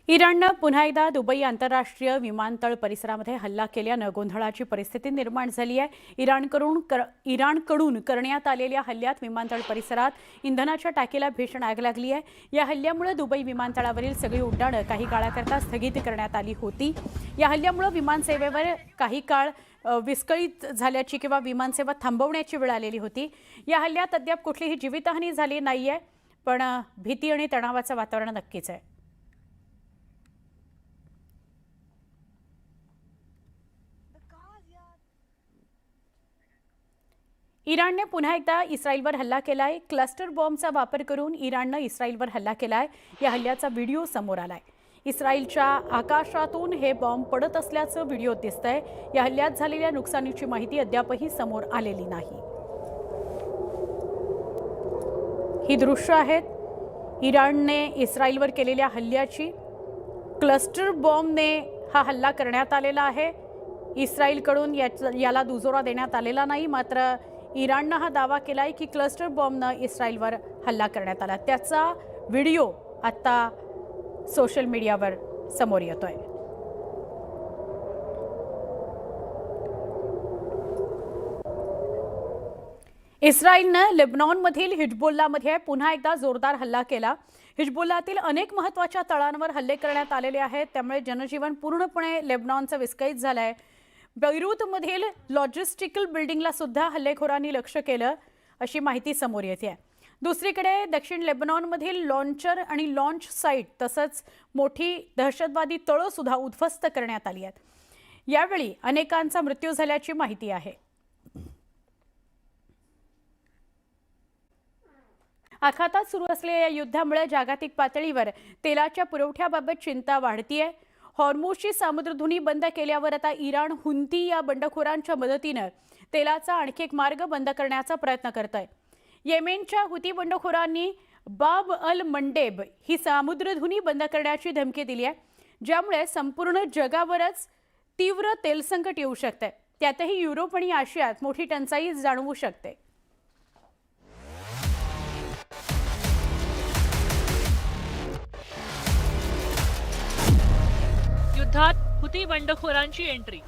इराणनं पुन्हा एकदा दुबई आंतरराष्ट्रीय विमानतळ परिसरामध्ये हल्ला केल्यानं गोंधळाची परिस्थिती निर्माण झाली आहे। इराणकडून करण्यात आलेल्या हल्ल्यात विमानतळ परिसरात इंधनाच्या टाकीला भीषण आग लागली आहे। या हल्ल्यामुळे दुबई विमानतळावरील सगळी उड्डाणं काही काळाकरता स्थगित करण्यात आली होती। या हल्ल्यामुळे विमानसेवेवर काही काळ विस्कळीत झाल्याची किंवा विमानसेवा थांबवण्याची वेळ आलेली होती। या हल्ल्यात अद्याप कुठलीही जीवितहानी झाली नाहीये, पण भीती आणि तणावाचं वातावरण नक्कीच आहे। इराणने पुन्हा एकदा इस्रायलवर हल्ला केलाय। क्लस्टर बॉम्बचा वापर करून इराणनं इस्रायलवर हल्ला केलाय। या हल्ल्याचा व्हिडिओ समोर आलाय। इस्रायलच्या आकाशातून हे बॉम्ब पडत असल्याचं व्हिडिओत दिसतंय। या हल्ल्यात झालेल्या नुकसानीची माहिती अद्यापही समोर आलेली नाही। ही दृश्य आहेत इराणने इस्रायलवर केलेल्या हल्ल्याची। क्लस्टर बॉम्बने हा हल्ला करण्यात आलेला आहे। इस्रायलकडून याला दुजोरा देण्यात आलेला नाही, मात्र इराणनं हा दावा केलाय की क्लस्टर बॉम्बनं इस्रायलवर हल्ला करण्यात आला। त्याचा व्हिडिओ आता सोशल मीडियावर समोर येतोय। इस्रायलनं लेबनॉनमधील हिजबुल्लामध्ये पुन्हा एकदा जोरदार हल्ला केला। हिजबुल्लातील अनेक महत्त्वाच्या तळांवर हल्ले करण्यात आलेले आहेत, त्यामुळे जनजीवन पूर्णपणे लेबनॉनचं विस्कळीत झालंय। बैरूतमधील लॉजिस्टिकल बिल्डिंगला सुद्धा हल्लेखोरांनी लक्ष्य केलं अशी माहिती समोर येते। दुसरीकडे दक्षिण लेबनॉनमधील लॉन्चर आणि लॉन्च साईट तसंच मोठी दहशतवादी तळं सुद्धा उद्ध्वस्त करण्यात आली आहेत। यावेळी अनेकांचा मृत्यू झाल्याची माहिती आहे। आखातात सुरू असलेल्या या युद्धामुळे जागतिक पातळीवर तेलाच्या पुरवठ्याबाबत चिंता वाढतीये। हॉर्मुझची सामुद्रधुनी बंद केल्यावर आता इराण हुंती या बंडखोरांच्या मदतीने तेलाचा आणखी एक मार्ग बंद करण्याचा प्रयत्न करतंय। येमेनच्या हुती बंडखोरांनी बाब अल मंडेब ही सामुद्रधुनी बंद करण्याची धमकी दिली आहे, ज्यामुळे संपूर्ण जगावरच तीव्र तेल संकट येऊ शकते। त्यातही युरोप आणि आशियात मोठी टंचाई जाणवू शकते। युद्धात हुती बंडखोरांची एंट्री,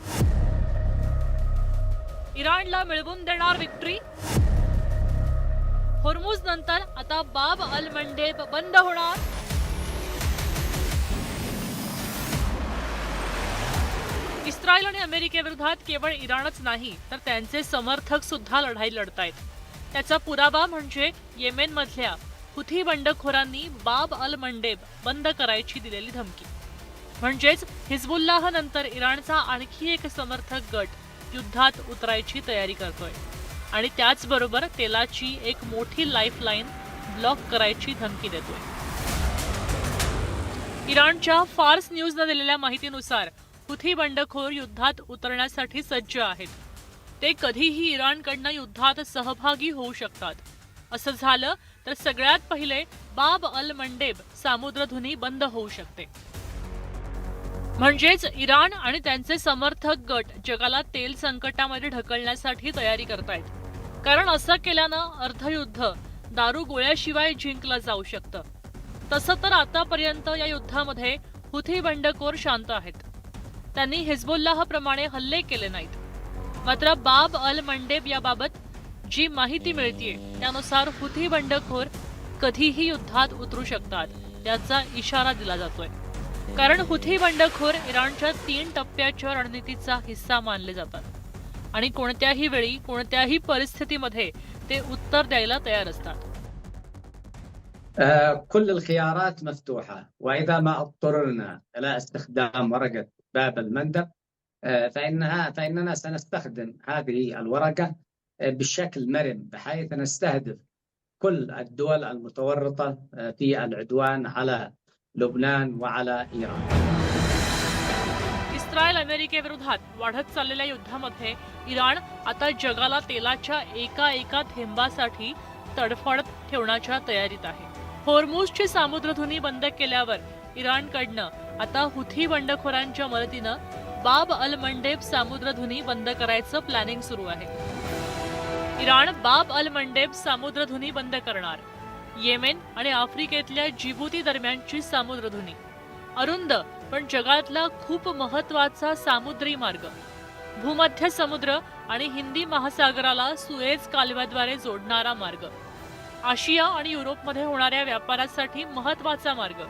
इराणला मिळवून देणार विक्ट्री। होर्मुझ नंतर आता बाब अल मंडेब बंद होणार। इस्रायल आणि अमेरिकेविरोधात केवळ इराणच नाही तर त्यांचे समर्थक सुद्धा लढाई लढतायत। त्याचा पुरावा म्हणजे येमेनमधल्या हुती बंडखोरांनी बाब अल मंडेब बंद करायची दिलेली धमकी। म्हणजेच हिजबुल्लाह नंतर इराणचा आणखी एक समर्थक गट युद्धात उतरायची तयारी करतोय आणि त्याचबरोबर तेलाची एक मोठी लाईफलाईन ब्लॉक करायची धमकी देतोय। इराणच्या फार्स न्यूजने दिलेल्या माहितीनुसार हुती बंडखोर युद्धात उतरण्यासाठी सज्ज आहेत। ते कधीही इराणकडनं युद्धात सहभागी होऊ शकतात। असं झालं तर सगळ्यात पहिले बाब अल मंडेब सामुद्रधुनी बंद होऊ शकते। म्हणजेच इराण आणि त्यांचे समर्थक गट जगाला तेल संकटामध्ये ढकलण्यासाठी तयारी करतायत, कारण असं केल्यानं अर्धयुद्ध दारुगोळ्याशिवाय जिंकलं जाऊ शकतं। तसं तर आतापर्यंत या युद्धामध्ये हुती बंडखोर शांत आहेत। त्यांनी हिजबुल्लाह प्रमाणे हल्ले केले नाहीत। मात्र बाब अल मंडेब याबाबत जी माहिती मिळतीये त्यानुसार हुती बंडखोर कधीही युद्धात उतरू शकतात, त्याचा इशारा दिला जातोय। कारण हुती बंडखोर इराणच्या 3 टप्प्याच्या रणनीतीचा हिस्सा मानले जातात आणि कोणत्याही वेळी कोणत्याही परिस्थितीमध्ये ते उत्तर द्यायला तयार असतात। كل الخيارات مفتوحة، وإذا ما اضطررنا إلى استخدام ورقة باب المندب فإننا سنستخدم هذه الورقة بشكل مرن بحيث نستهدف كل الدول المتورطة في العدوان على लुबनान وعلى इराण। इस्रायल अमेरिकेविरोधात वाढत चाललेल्या युद्धामध्ये इराण आता जगाला तेलाच्या एका थेंबासाठी तडफडत ठेवण्याच्या तयारीत आहे। होर्मुझची सामुद्रधुनी बंद केल्यावर इराणकडनं आता हुती बंडखोरांच्या मदतीनं बाब अल मंडेब सामुद्रधुनी बंद करायचं प्लॅनिंग सुरू आहे। इराण बाब अल मंडेब सामुद्रधुनी बंद करणार। येमेन आणि आफ्रिकेतल्या जिबुती दरम्यानची सामुद्रधुनी, अरुंद पण जगातला खूप महत्वाचा सामुद्री मार्ग, भूमध्य समुद्र आणि हिंदी महासागराला सुएझ कालव्याद्वारे जोडणारा मार्ग, आशिया आणि युरोपमध्ये होणाऱ्या व्यापारासाठी महत्वाचा मार्ग,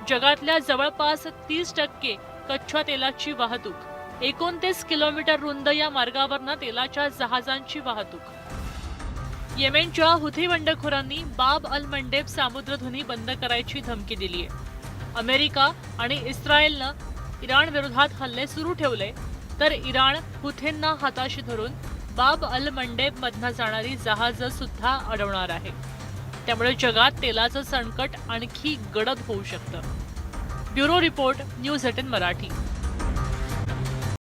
जगातल्या जवळपास 30% कच्च्या तेलाची वाहतूक, 29 किलोमीटर रुंद या मार्गावरनं तेलाच्या जहाजांची वाहतूक। येमेनच्या हुथी बंडखोरांनी बाब अल मंडेब सामुद्रधुनी बंद करायची धमकी दिली आहे। अमेरिका आणि इस्रायलनं इराण विरोधात हल्ले सुरू ठेवले, तर इराण हुथींना हाताशी धरून बाब अल मंडेब मधनं जाणारी जहाजं सुद्धा अडवणार आहे। त्यामुळे जगात तेलाचं संकट आणखी गडद होऊ शकतं। Bureau report, news 18 Marathi.